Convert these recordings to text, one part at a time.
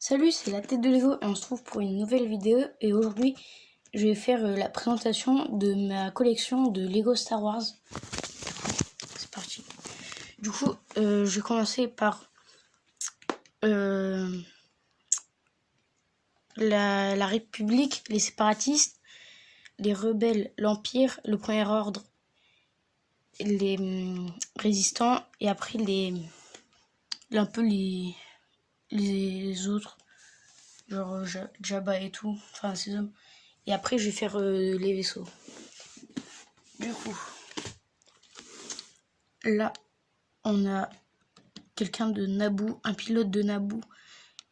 Salut, c'est la tête de Lego et on se trouve pour une nouvelle vidéo. Et aujourd'hui, je vais faire la présentation de ma collection de Lego Star Wars. C'est parti. Du coup, je vais commencer par la République, les séparatistes, les rebelles, l'Empire, le Premier Ordre, les résistants et après un peu les autres. Genre Jabba et tout, enfin ces hommes. Et après je vais faire les vaisseaux. Du coup, là on a quelqu'un de Naboo, un pilote de Naboo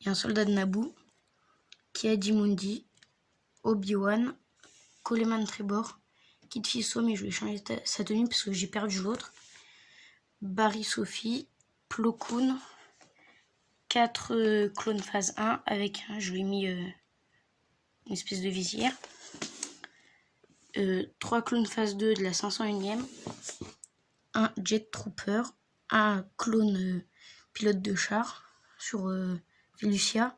et un soldat de Naboo, Ki-Adi-Mundi, Obi-Wan, Coleman Trevor, Kit Fisto, mais je vais changer sa tenue parce que j'ai perdu l'autre, Barry Sophie, Plo Koon, 4 clones phase 1 avec, je lui ai mis une espèce de visière, 3 clones phase 2 de la 501ème, un Jet Trooper, un clone pilote de char sur Velucia,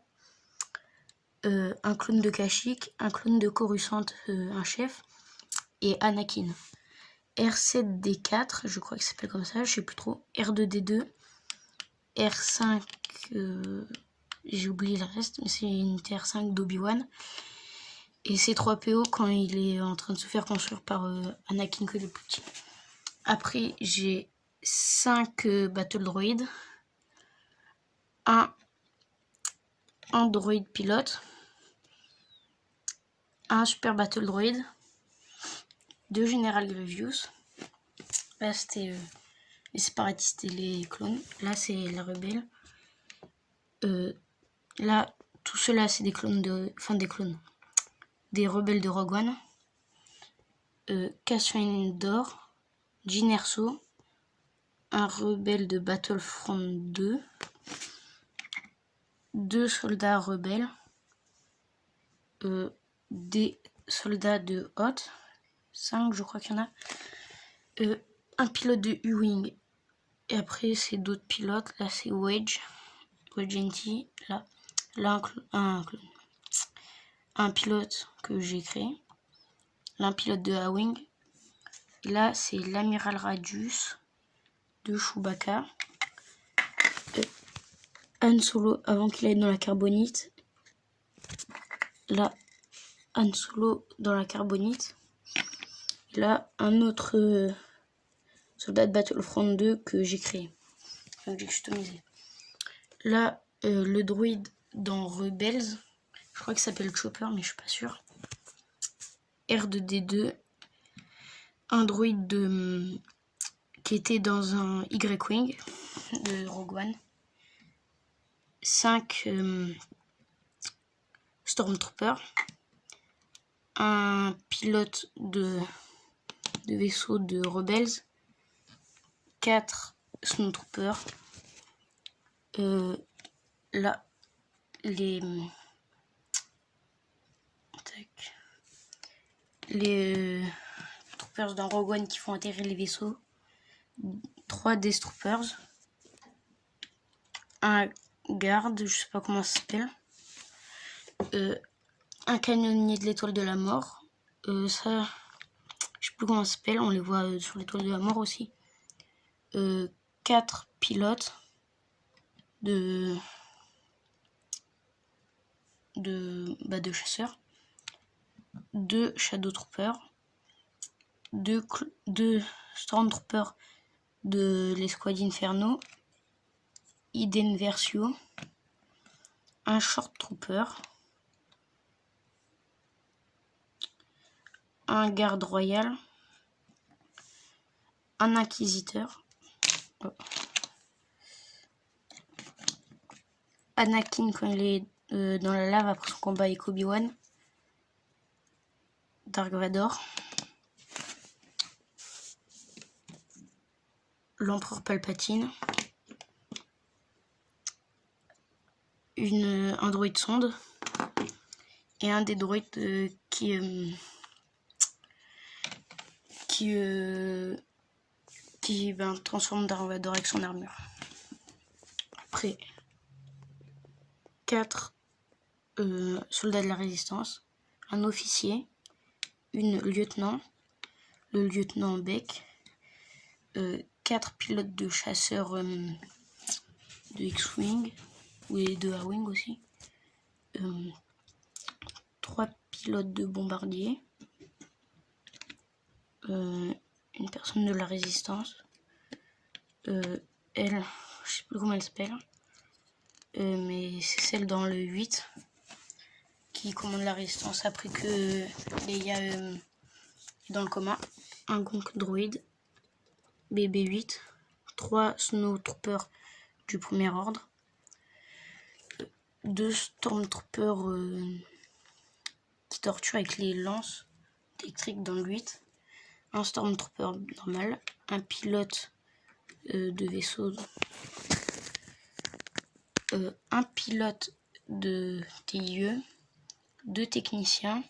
un clone de Kashyyyk, un clone de Coruscant, un chef, et Anakin. R7D4, je crois que ça s'appelle comme ça, je sais plus trop. R2D2, R5, j'ai oublié le reste, mais c'est une TR5 d'Obi-Wan. Et C3PO quand il est en train de se faire construire par Anakin que le petit. Après, j'ai 5 Battle Droid, un droid pilote, un Super Battle Droid, 2 General Grievous. Là, c'était les séparatistes et les clones. Là, c'est la rebelle. Là, tout cela, c'est des clones des rebelles de Rogue One. Cassian Andor, Jyn Erso, un rebelle de Battlefront 2, 2 soldats rebelles, des soldats de Hoth, 5 je crois qu'il y en a, un pilote de U-Wing, et après c'est d'autres pilotes. Là c'est Wedge NT, là un pilote que j'ai créé, là un pilote de A-Wing, là c'est l'amiral Radius de Chewbacca, Han Solo avant qu'il aille dans la carbonite, là Han Solo dans la carbonite, là un autre soldat de Battlefront 2 que j'ai créé, donc j'ai customisé. Là le droïde dans Rebels, je crois qu'il s'appelle Chopper mais je suis pas sûre. R2D2, un droïde qui était dans un Y-Wing de Rogue One, 5 Stormtroopers, un pilote de vaisseau de Rebels, 4 Snowtroopers, là les troopers dans Rogue One qui font atterrir les vaisseaux, 3 Death Troopers, un garde, je sais pas comment ça s'appelle, un canonnier de l'étoile de la mort, ça je sais plus comment ça s'appelle, on les voit sur l'étoile de la mort aussi, 4 pilotes de chasseurs, 2 Shadow Troopers, 2 Stormtroopers de l'escouade Inferno, Iden Versio, un Short Trooper, un garde royal, un inquisiteur, Anakin quand il est dans la lave après son combat avec Obi-Wan, Dark Vador, l'empereur Palpatine, un droïde sonde et un des droïdes qui transforme Dark Vador avec son armure. Après 4 soldat de la résistance, un officier, une lieutenant, le lieutenant Beck, 4 pilotes de chasseurs de X-Wing, ou de A-Wing aussi, 3 pilotes de bombardiers, une personne de la résistance, elle, je sais plus comment elle s'appelle, mais c'est celle dans le 8 qui commande la résistance après que Leia est dans le coma. Un Gonk droïde, BB-8, 3 Snowtroopers du premier ordre, 2 Stormtroopers qui torturent avec les lances électriques dans le 8, un Stormtrooper normal, un pilote de vaisseau, un pilote de TIE, 2 techniciens,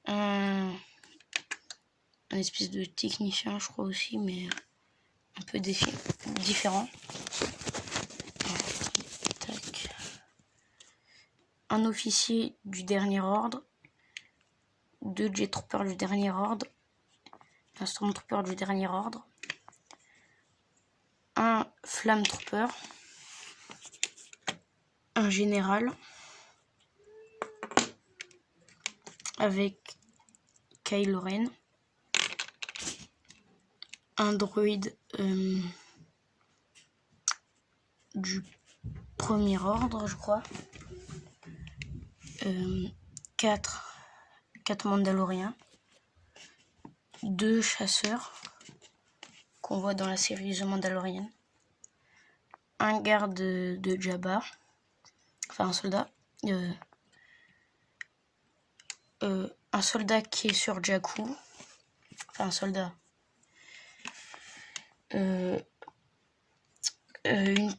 un espèce de technicien je crois aussi, mais un peu différent. Tac. Un officier du dernier ordre, 2 jet troopers du dernier ordre, un stormtrooper du dernier ordre, un flamme trooper, un général avec Kylo Ren, un droïde du premier ordre, je crois, 4 Mandaloriens, 2 chasseurs qu'on voit dans la série The Mandalorian, un garde de Jabba, enfin un soldat, un soldat qui est sur Jakku, enfin un soldat, une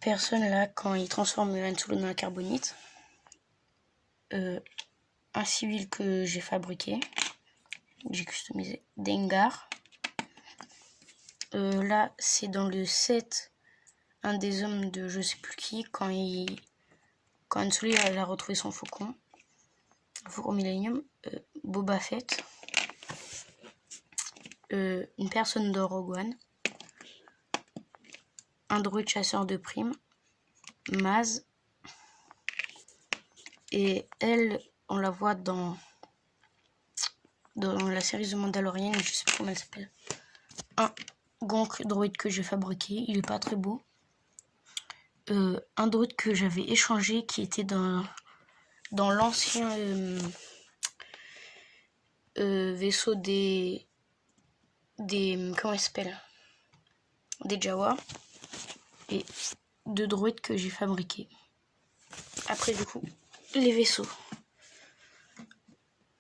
personne là quand il transforme Han Solo dans la carbonite, un civil que j'ai fabriqué, j'ai customisé, Dengar. Là c'est dans le 7, un des hommes de je sais plus qui, quand Han Solo a retrouvé son faucon Millennium, Boba Fett, une personne de Rogue One, un droïde chasseur de primes, Maz, et elle, on la voit dans la série The Mandalorian, je sais pas comment elle s'appelle. Un Gonk droïde que j'ai fabriqué, il est pas très beau. Un droïde que j'avais échangé qui était dans l'ancien vaisseau des comment il s'appelle, des Jawa, et 2 droïdes que j'ai fabriqués. Après du coup les vaisseaux,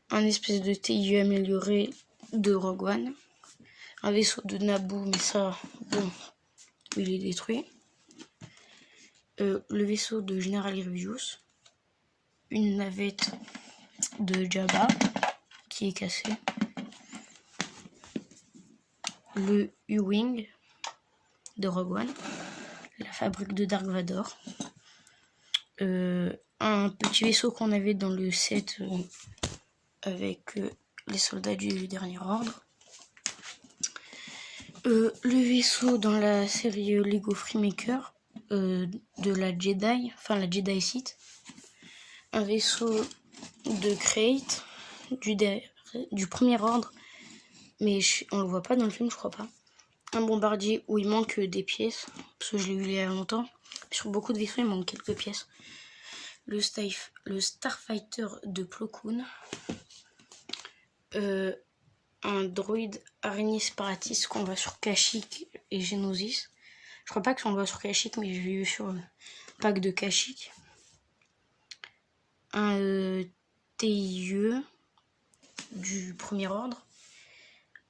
un espèce de TIE amélioré de Rogue One, un vaisseau de Naboo, mais ça bon il est détruit, le vaisseau de General Grievous, une navette de Jabba qui est cassée, le U-Wing de Rogue One, la fabrique de Dark Vador, un petit vaisseau qu'on avait dans le set avec les soldats du dernier ordre, le vaisseau dans la série Lego Freemaker de la Jedi, enfin la Jedi Sith, un vaisseau de Crate du premier ordre, mais on le voit pas dans le film, je crois pas. Un bombardier où il manque des pièces, parce que je l'ai vu il y a longtemps. Sur beaucoup de vaisseaux, il manque quelques pièces. Le Starfighter de Plo Koon, un droïde araignée séparatiste qu'on voit sur Kashyyyk et Geonosis. Je crois pas qu'on le voit sur Kashyyyk, mais je l'ai vu sur le pack de Kashyyyk. Un TIE du premier ordre,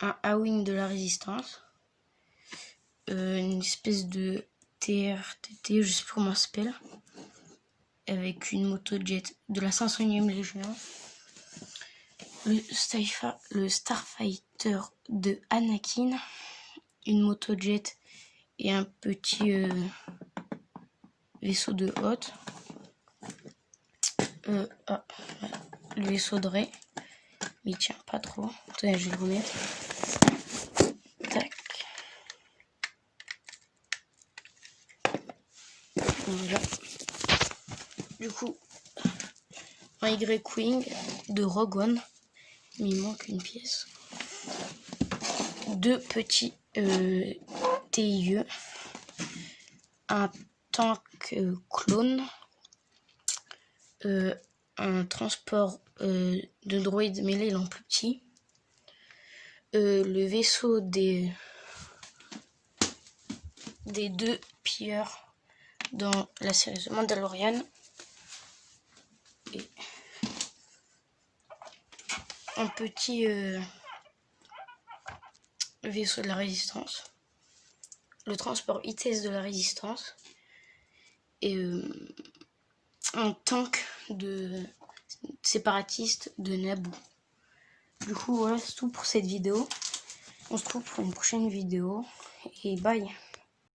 un A-Wing de la résistance, une espèce de TRTT, je sais plus comment ça s'appelle, avec une motojet de la 501e Légion, le Starfighter de Anakin, une motojet et un petit vaisseau de Hoth, Ah, ouais, le vaisseau de Rey. Mais il tient pas trop. Attendez, je vais le remettre. Tac. Voilà. Du coup, un Y-Wing de Rogue One. Mais il manque une pièce. 2 petits TIE. Un tank clone. Un transport de droïdes, mais là il est en plus petit. Le vaisseau des 2 pilleurs dans la série The Mandalorian. Et un petit vaisseau de la résistance. Le transport ITS de la résistance. Et un tank de séparatiste de Naboo. Du coup, voilà, c'est tout pour cette vidéo. On se retrouve pour une prochaine vidéo. Et bye.